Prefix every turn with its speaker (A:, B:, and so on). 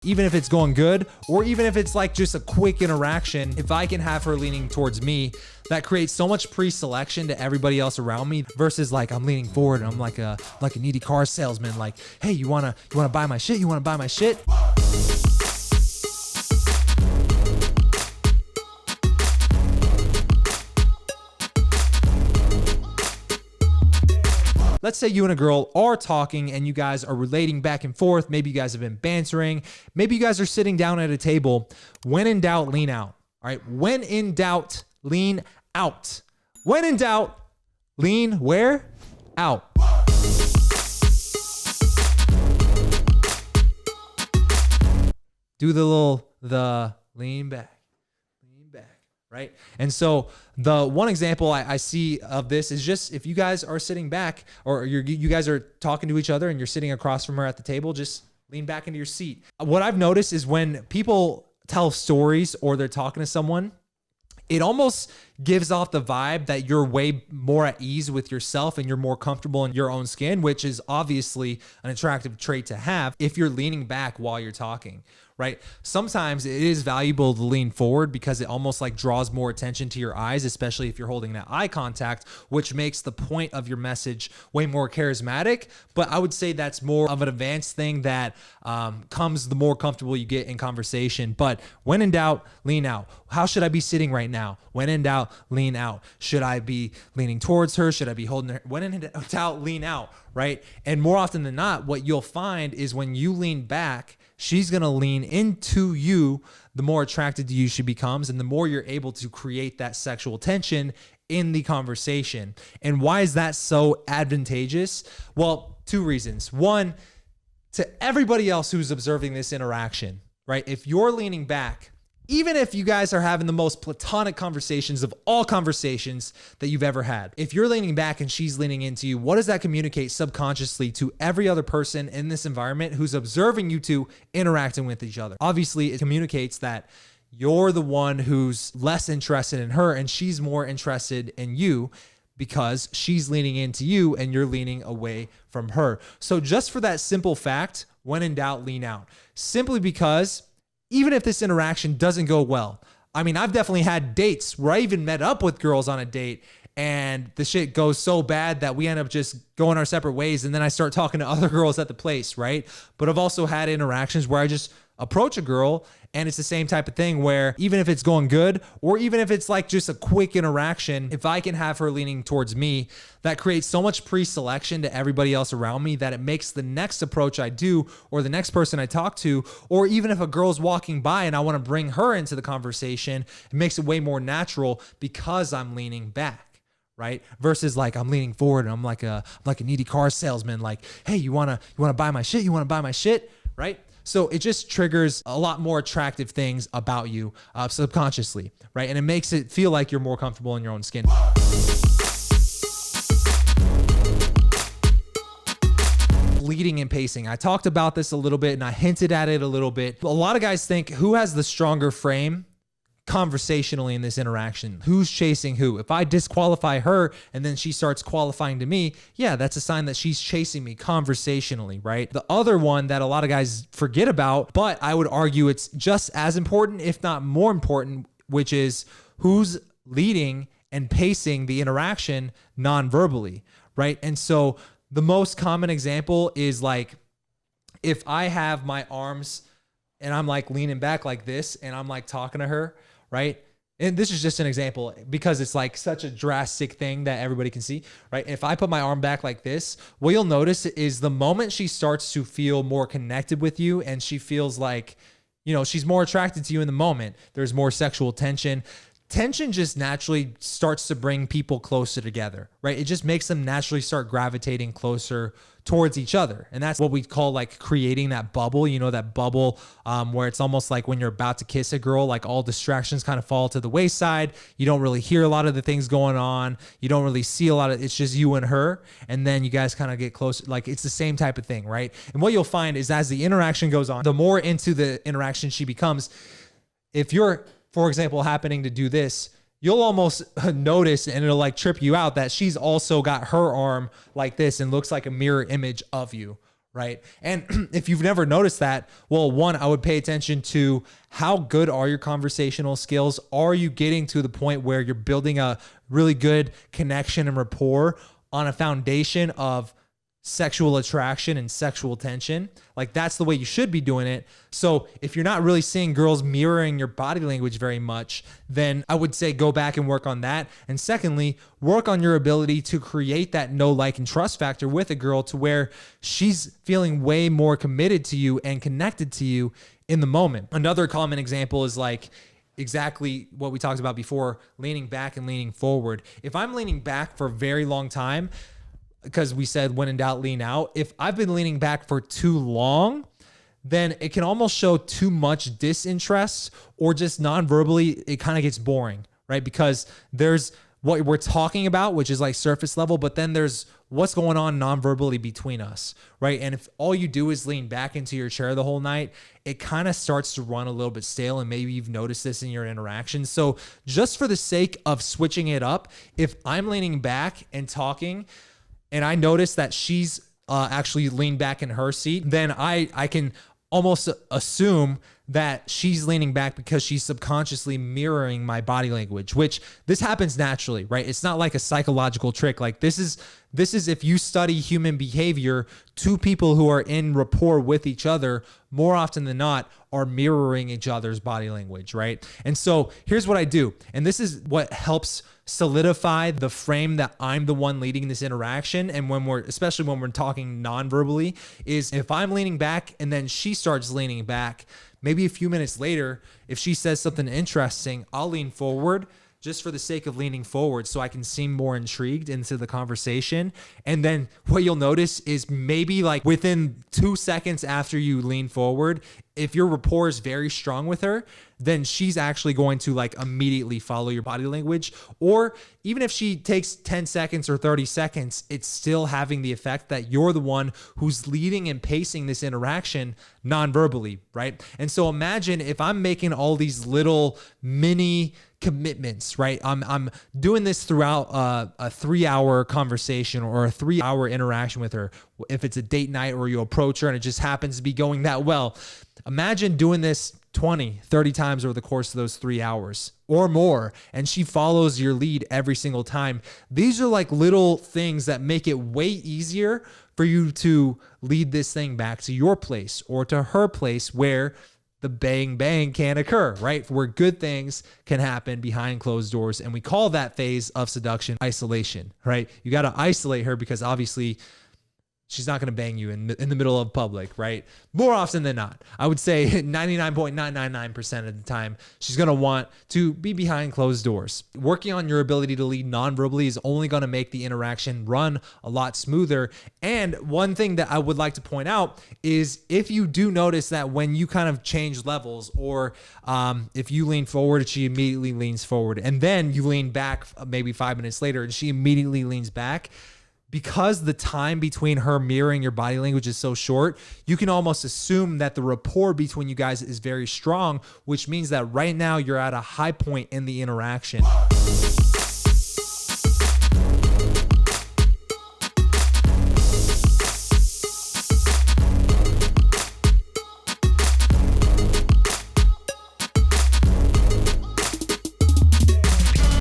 A: even if it's going good, or even if it's like just a quick interaction, if I can have her leaning towards me, that creates so much pre-selection to everybody else around me versus like I'm leaning forward and I'm like a needy car salesman. Like, hey, you wanna buy my shit? You wanna buy my shit? Let's say you and a girl are talking and you guys are relating back and forth. Maybe you guys have been bantering. Maybe you guys are sitting down at a table. When in doubt, lean out. All right. When in doubt, lean out. When in doubt, lean where? Out. Do the lean back. Right? And so the one example I see of this is just if you guys are sitting back or you guys are talking to each other and you're sitting across from her at the table, just lean back into your seat. What I've noticed is when people tell stories or they're talking to someone, it almost gives off the vibe that you're way more at ease with yourself and you're more comfortable in your own skin, which is obviously an attractive trait to have if you're leaning back while you're talking, right? Sometimes it is valuable to lean forward because it almost like draws more attention to your eyes, especially if you're holding that eye contact, which makes the point of your message way more charismatic. But I would say that's more of an advanced thing that comes the more comfortable you get in conversation. But when in doubt, lean out. How should I be sitting right now? When in doubt, lean out. Should I be leaning towards her? Should I be holding her? When in doubt, lean out, right? And more often than not, what you'll find is when you lean back, she's going to lean into you, the more attracted to you she becomes, and the more you're able to create that sexual tension in the conversation. And why is that so advantageous? Well, two reasons. One, to everybody else who's observing this interaction, right? If you're leaning back, even if you guys are having the most platonic conversations of all conversations that you've ever had, if you're leaning back and she's leaning into you, what does that communicate subconsciously to every other person in this environment who's observing you two interacting with each other? Obviously, it communicates that you're the one who's less interested in her and she's more interested in you because she's leaning into you and you're leaning away from her. So just for that simple fact, when in doubt, lean out. Simply because even if this interaction doesn't go well, I mean, I've definitely had dates where I even met up with girls on a date and the shit goes so bad that we end up just going our separate ways. And then I start talking to other girls at the place, right? But I've also had interactions where I just approach a girl and it's the same type of thing where even if it's going good, or even if it's like just a quick interaction, if I can have her leaning towards me, that creates so much pre-selection to everybody else around me that it makes the next approach I do or the next person I talk to, or even if a girl's walking by and I want to bring her into the conversation, it makes it way more natural because I'm leaning back. Right? Versus like I'm leaning forward and I'm like a needy car salesman. Like, hey, you wanna buy my shit? You wanna buy my shit? Right? So it just triggers a lot more attractive things about you subconsciously, right? And it makes it feel like you're more comfortable in your own skin. Leading and pacing. I talked about this a little bit and I hinted at it a little bit. A lot of guys think who has the stronger frame conversationally in this interaction, who's chasing who. If I disqualify her and then she starts qualifying to me, yeah, that's a sign that she's chasing me conversationally, right? The other one that a lot of guys forget about, but I would argue it's just as important, if not more important, which is who's leading and pacing the interaction non-verbally, right? And so the most common example is like, if I have my arms and I'm like leaning back like this and I'm like talking to her, right? And this is just an example because it's like such a drastic thing that everybody can see, right? If I put my arm back like this, what you'll notice is the moment she starts to feel more connected with you and she feels like, you know, she's more attracted to you in the moment, there's more sexual tension. Tension just naturally starts to bring people closer together, right? It just makes them naturally start gravitating closer towards each other. And that's what we call like creating that bubble, you know, that bubble where it's almost like when you're about to kiss a girl, like all distractions kind of fall to the wayside. You don't really hear a lot of the things going on. You don't really see a lot of, it's just you and her. And then you guys kind of get closer. Like it's the same type of thing, right? And what you'll find is as the interaction goes on, the more into the interaction she becomes, if you're, for example, happening to do this, you'll almost notice and it'll like trip you out that she's also got her arm like this and looks like a mirror image of you, right? And if you've never noticed that, well, one, I would pay attention to how good are your conversational skills? Are you getting to the point where you're building a really good connection and rapport on a foundation of sexual attraction and sexual tension? Like, that's the way you should be doing it. So if you're not really seeing girls mirroring your body language very much, then I would say go back and work on that. And secondly, work on your ability to create that know, like, and trust factor with a girl to where she's feeling way more committed to you and connected to you in the moment. Another common example is like exactly what we talked about before, leaning back and leaning forward. If I'm leaning back for a very long time, because we said when in doubt, lean out. If I've been leaning back for too long, then it can almost show too much disinterest, or just non-verbally, it kind of gets boring, right? Because there's what we're talking about, which is like surface level, but then there's what's going on non-verbally between us, right? And if all you do is lean back into your chair the whole night, it kind of starts to run a little bit stale, and maybe you've noticed this in your interactions. So just for the sake of switching it up, if I'm leaning back and talking, and I notice that she's actually leaned back in her seat, then I can almost assume that she's leaning back because she's subconsciously mirroring my body language, which this happens naturally, right? It's not like a psychological trick. Like this is if you study human behavior, two people who are in rapport with each other more often than not are mirroring each other's body language, right? And so here's what I do. And this is what helps solidify the frame that I'm the one leading this interaction. And especially when we're talking non-verbally, is if I'm leaning back and then she starts leaning back, maybe a few minutes later, if she says something interesting, I'll lean forward just for the sake of leaning forward so I can seem more intrigued into the conversation. And then what you'll notice is maybe like within 2 seconds after you lean forward, if your rapport is very strong with her, then she's actually going to like immediately follow your body language. Or even if she takes 10 seconds or 30 seconds, it's still having the effect that you're the one who's leading and pacing this interaction non-verbally, right? And so imagine if I'm making all these little mini commitments, right? I'm doing this throughout a 3-hour conversation or a 3-hour interaction with her. If it's a date night or you approach her and it just happens to be going that well, imagine doing this 20, 30 times over the course of those 3 hours or more, and she follows your lead every single time. These are like little things that make it way easier for you to lead this thing back to your place or to her place where the bang bang can occur, right? Where good things can happen behind closed doors. And we call that phase of seduction isolation, right? You got to isolate her because obviously she's not going to bang you in the middle of public, right? More often than not. I would say 99.999% of the time, she's going to want to be behind closed doors. Working on your ability to lead non-verbally is only going to make the interaction run a lot smoother. And one thing that I would like to point out is if you do notice that when you kind of change levels, or if you lean forward, she immediately leans forward, and then you lean back maybe 5 minutes later and she immediately leans back, because the time between her mirroring your body language is so short, you can almost assume that the rapport between you guys is very strong, which means that right now you're at a high point in the interaction.